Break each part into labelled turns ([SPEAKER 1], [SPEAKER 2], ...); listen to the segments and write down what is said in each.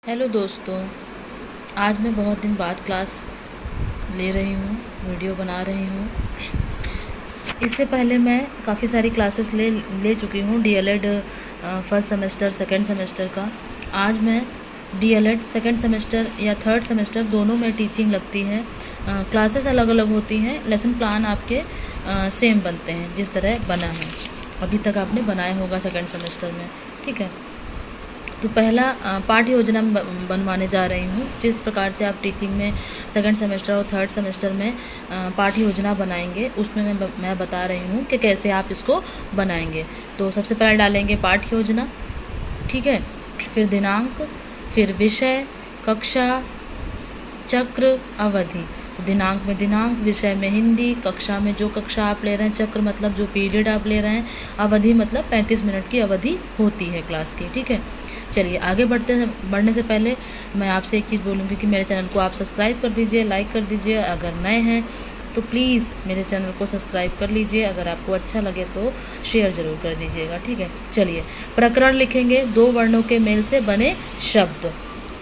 [SPEAKER 1] Hello दोस्तों, आज मैं बहुत दिन बाद क्लास ले रही हूँ, वीडियो बना रही हूँ। इससे पहले मैं काफ़ी सारी क्लासेस ले ले चुकी हूँ, DElEd first semester second semester का। आज मैं डीएलएड सेकंड सेमेस्टर या थर्ड सेमेस्टर दोनों में टीचिंग लगती है। क्लासेस अलग अलग होती हैं, लेसन प्लान आपके सेम बनते हैं जिस तरह बना है, अभी तक आपने बनाया होगा सेकंड सेमेस्टर में। ठीक है, तो पहला पाठ्य योजना बनवाने जा रही हूँ। जिस प्रकार से आप टीचिंग में सेकंड सेमेस्टर और थर्ड सेमेस्टर में पाठ्य योजना बनाएंगे, उसमें मैं बता रही हूँ कि कैसे आप इसको बनाएंगे। तो सबसे पहले डालेंगे पाठ्य योजना, ठीक है, फिर दिनांक, फिर विषय, कक्षा, चक्र, अवधि। दिनांक में दिनांक, विषय में हिंदी, कक्षा में जो कक्षा आप ले रहे हैं, चक्र मतलब जो पीरियड आप ले रहे हैं, अवधि मतलब 35 मिनट की अवधि होती है क्लास की। ठीक है, चलिए आगे बढ़ने से पहले मैं आपसे एक चीज़ बोलूँगी कि मेरे चैनल को आप सब्सक्राइब कर दीजिए, लाइक कर दीजिए। अगर नए हैं तो प्लीज़ मेरे चैनल को सब्सक्राइब कर लीजिए। अगर आपको अच्छा लगे तो शेयर ज़रूर कर दीजिएगा। ठीक है, चलिए प्रकरण लिखेंगे, 2 वर्णों के मेल से बने शब्द।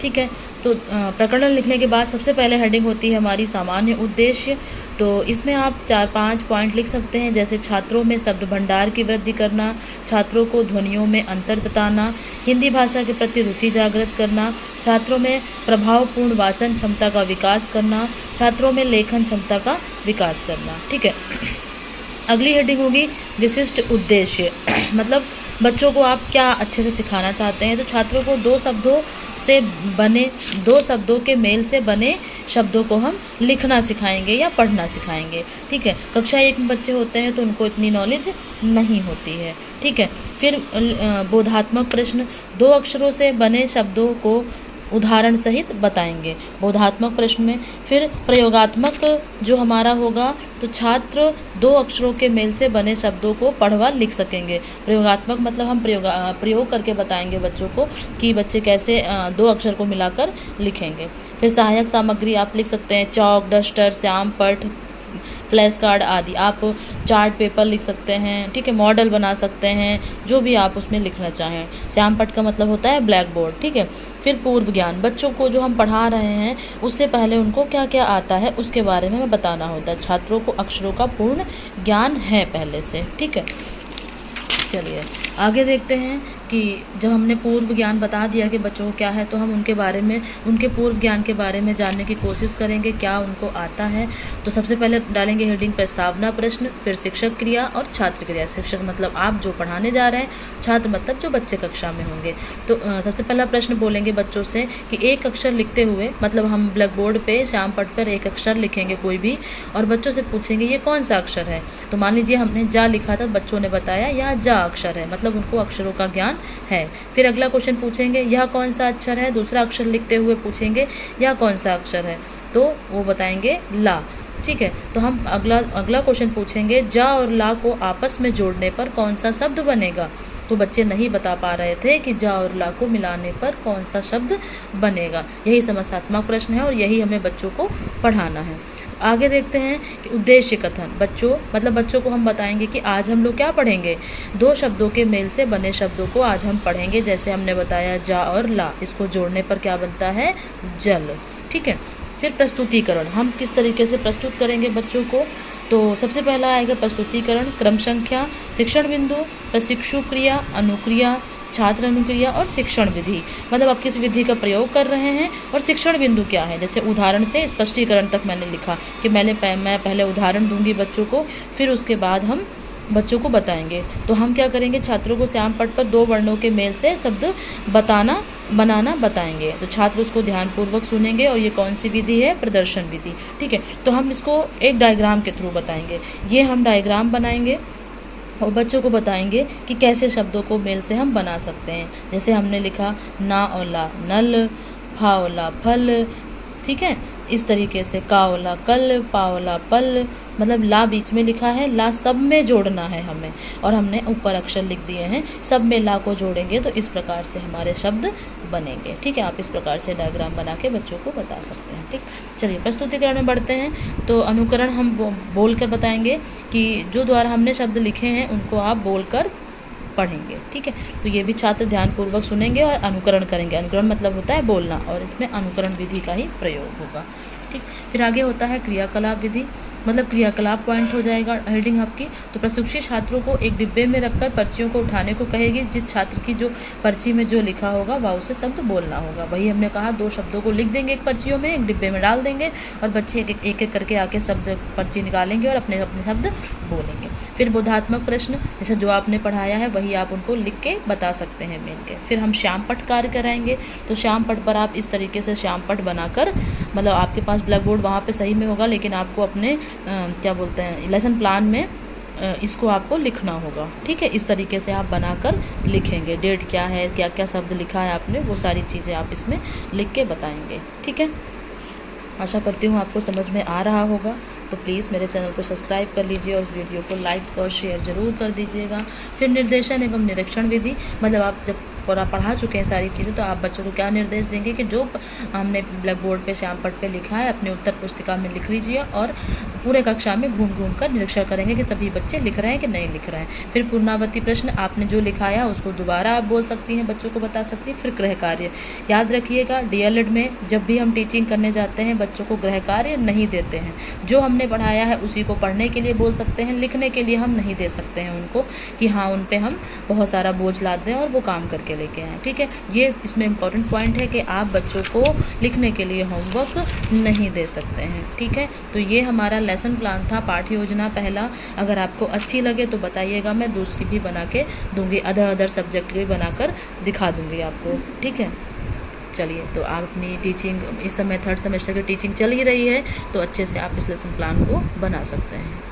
[SPEAKER 1] ठीक है, तो प्रकरण लिखने के बाद सबसे पहले हेडिंग होती है हमारी सामान्य उद्देश्य। तो इसमें आप 4-5 पॉइंट लिख सकते हैं, जैसे छात्रों में शब्द भंडार की वृद्धि करना, छात्रों को ध्वनियों में अंतर बताना, हिंदी भाषा के प्रति रुचि जागृत करना, छात्रों में प्रभावपूर्ण वाचन क्षमता का विकास करना, छात्रों में लेखन क्षमता का विकास करना। ठीक है, अगली हेडिंग होगी विशिष्ट उद्देश्य मतलब बच्चों को आप क्या अच्छे से सिखाना चाहते हैं। तो छात्रों को 2 शब्दों के मेल से बने शब्दों को हम लिखना सिखाएंगे या पढ़ना सिखाएंगे। ठीक है, कक्षा 1 में बच्चे होते हैं तो उनको इतनी नॉलेज नहीं होती है। ठीक है, फिर बोधात्मक प्रश्न, 2 अक्षरों से बने शब्दों को उदाहरण सहित बताएंगे बोधात्मक प्रश्न में। फिर प्रयोगात्मक जो हमारा होगा, तो छात्र 2 अक्षरों के मेल से बने शब्दों को पढ़वा लिख सकेंगे। प्रयोगात्मक मतलब हम प्रयोग करके बताएंगे बच्चों को कि बच्चे कैसे 2 अक्षर को मिलाकर लिखेंगे। फिर सहायक सामग्री आप लिख सकते हैं, चौक, डस्टर, श्याम पट, फ्लैश कार्ड आदि। आप चार्ट पेपर लिख सकते हैं, ठीक है, मॉडल बना सकते हैं, जो भी आप उसमें लिखना चाहें। श्याम पट का मतलब होता है ब्लैक बोर्ड। ठीक है, फिर पूर्व ज्ञान, बच्चों को जो हम पढ़ा रहे हैं उससे पहले उनको क्या क्या आता है उसके बारे में बताना होता है। छात्रों को अक्षरों का पूर्ण ज्ञान है पहले से। ठीक है, चलिए आगे देखते हैं कि जब हमने पूर्व ज्ञान बता दिया कि बच्चों को क्या है, तो हम उनके बारे में, उनके पूर्व ज्ञान के बारे में जानने की कोशिश करेंगे, क्या उनको आता है। तो सबसे पहले डालेंगे हेडिंग प्रस्तावना प्रश्न, फिर शिक्षक क्रिया और छात्र क्रिया। शिक्षक मतलब आप जो पढ़ाने जा रहे हैं, छात्र मतलब जो बच्चे कक्षा में होंगे। तो सबसे पहला प्रश्न बोलेंगे बच्चों से कि एक अक्षर लिखते हुए, मतलब हम ब्लैक बोर्ड पे श्याम पट पर एक अक्षर लिखेंगे कोई भी, और बच्चों से पूछेंगे ये कौन सा अक्षर है। तो मान लीजिए हमने जा लिखा था, बच्चों ने बताया यह जा अक्षर है, मतलब उनको अक्षरों का ज्ञान है। फिर अगला क्वेश्चन पूछेंगे यह कौन सा अक्षर है, दूसरा अक्षर लिखते हुए पूछेंगे यह कौन सा अक्षर है, तो वो बताएंगे ला। ठीक है, तो हम अगला क्वेश्चन पूछेंगे जा और ला को आपस में जोड़ने पर कौन सा शब्द बनेगा। तो बच्चे नहीं बता पा रहे थे कि जा और ला को मिलाने पर कौन सा शब्द बनेगा। यही समस्यात्मक प्रश्न है और यही हमें बच्चों को पढ़ाना है। आगे देखते हैं कि उद्देश्य कथन, बच्चों को हम बताएंगे कि आज हम लोग क्या पढ़ेंगे। 2 शब्दों के मेल से बने शब्दों को आज हम पढ़ेंगे, जैसे हमने बताया जा और ला, इसको जोड़ने पर क्या बनता है, जल। ठीक है, फिर प्रस्तुतिकरण, हम किस तरीके से प्रस्तुत करेंगे बच्चों को। तो सबसे पहला आएगा प्रस्तुतिकरण, क्रम संख्या, शिक्षण बिंदु, प्रशिक्षु क्रिया, अनुक्रिया, छात्र अनुक्रिया और शिक्षण विधि, मतलब आप किस विधि का प्रयोग कर रहे हैं, और शिक्षण बिंदु क्या है। जैसे उदाहरण से स्पष्टीकरण तक मैंने लिखा कि मैं पहले उदाहरण दूंगी बच्चों को, फिर उसके बाद हम बच्चों को बताएंगे। तो हम क्या करेंगे, छात्रों को श्याम पट पर 2 वर्णों के मेल से शब्द बनाना बताएंगे। तो छात्र उसको ध्यानपूर्वक सुनेंगे, और ये कौन सी विधि है, प्रदर्शन विधि। ठीक है, तो हम इसको एक डायग्राम के थ्रू बताएंगे। ये हम डायग्राम बनाएंगे और बच्चों को बताएंगे कि कैसे शब्दों को मेल से हम बना सकते हैं। जैसे हमने लिखा ना और ला नल, फा और ला फल। ठीक है, इस तरीके से का और ला कल, पा और ला पल, मतलब ला बीच में लिखा है, ला सब में जोड़ना है हमें, और हमने ऊपर अक्षर लिख दिए हैं, सब में ला को जोड़ेंगे तो इस प्रकार से हमारे शब्द बनेंगे। ठीक है, आप इस प्रकार से डायग्राम बना के बच्चों को बता सकते हैं। ठीक, चलिए प्रस्तुतिकरण में बढ़ते हैं। तो अनुकरण हम बोल कर बताएंगे कि जो द्वारा हमने शब्द लिखे हैं उनको आप बोल कर पढ़ेंगे। ठीक है, तो ये भी छात्र ध्यानपूर्वक सुनेंगे और अनुकरण करेंगे। अनुकरण मतलब होता है बोलना, और इसमें अनुकरण विधि का ही प्रयोग होगा। ठीक, फिर आगे होता है क्रियाकलाप विधि, मतलब क्रियाकलाप पॉइंट हो जाएगा हेडिंग आपकी। तो प्रशिक्षित छात्रों को एक डिब्बे में रखकर पर्चियों को उठाने को कहेगी। जिस छात्र की जो पर्ची में जो लिखा होगा वह उसे शब्द बोलना होगा। वही हमने कहा, 2 शब्दों को लिख देंगे एक पर्चियों में, एक डिब्बे में डाल देंगे, और बच्चे एक एक करके आके शब्द पर्ची निकालेंगे और अपने अपने शब्द बोलेंगे। फिर बोधात्मक प्रश्न, जैसे जो आपने पढ़ाया है वही आप उनको लिख के बता सकते हैं मिल के। फिर हम श्याम पट कार्य कराएंगे। तो श्याम पट पर आप इस तरीके से श्याम पट बनाकर, मतलब आपके पास ब्लैक बोर्ड वहाँ पे सही में होगा, लेकिन आपको अपने क्या बोलते हैं लेसन प्लान में इसको आपको लिखना होगा। ठीक है, इस तरीके से आप बनाकर लिखेंगे। डेट क्या है, क्या क्या शब्द लिखा है आपने, वो सारी चीज़ें आप इसमें लिख के बताएंगे। ठीक है, आशा करती हूँ आपको समझ में आ रहा होगा। तो प्लीज़ मेरे चैनल को सब्सक्राइब कर लीजिए और वीडियो को लाइक और शेयर ज़रूर कर दीजिएगा। फिर निर्देशन एवं निरीक्षण विधि, मतलब आप जब पढ़ा चुके हैं सारी चीज़ें, तो आप बच्चों को क्या निर्देश देंगे कि जो हमने ब्लैक बोर्ड पे श्याम पट पे लिखा है अपने उत्तर पुस्तिका में लिख लीजिए, और पूरे कक्षा में घूम घूम कर निरीक्षण करेंगे कि सभी बच्चे लिख रहे हैं कि नहीं लिख रहे हैं। फिर पुनरावृत्ति प्रश्न, आपने जो लिखाया उसको दोबारा आप बोल सकती हैं, बच्चों को बता सकती हैं। फिर गृह कार्य, याद रखिएगा DLED में जब भी हम टीचिंग करने जाते हैं बच्चों को गृह कार्य नहीं देते हैं। जो हमने पढ़ाया है उसी को पढ़ने के लिए बोल सकते हैं, लिखने के लिए हम नहीं दे सकते हैं उनको कि हाँ उन पे हम बहुत सारा बोझ लाद दें और वो काम करके लेके आएँ। ठीक है, ये इसमें इम्पॉर्टेंट पॉइंट है कि आप बच्चों को लिखने के लिए होमवर्क नहीं दे सकते हैं। ठीक है, तो ये हमारा लेसन प्लान था, पाठ्य योजना पहला। अगर आपको अच्छी लगे तो बताइएगा, मैं दूसरी भी बना के दूँगी, अदर सब्जेक्ट भी बनाकर दिखा दूँगी आपको। ठीक है, चलिए, तो आप अपनी टीचिंग, इस समय 3rd सेमेस्टर की टीचिंग चल ही रही है, तो अच्छे से आप इस लेसन प्लान को बना सकते हैं।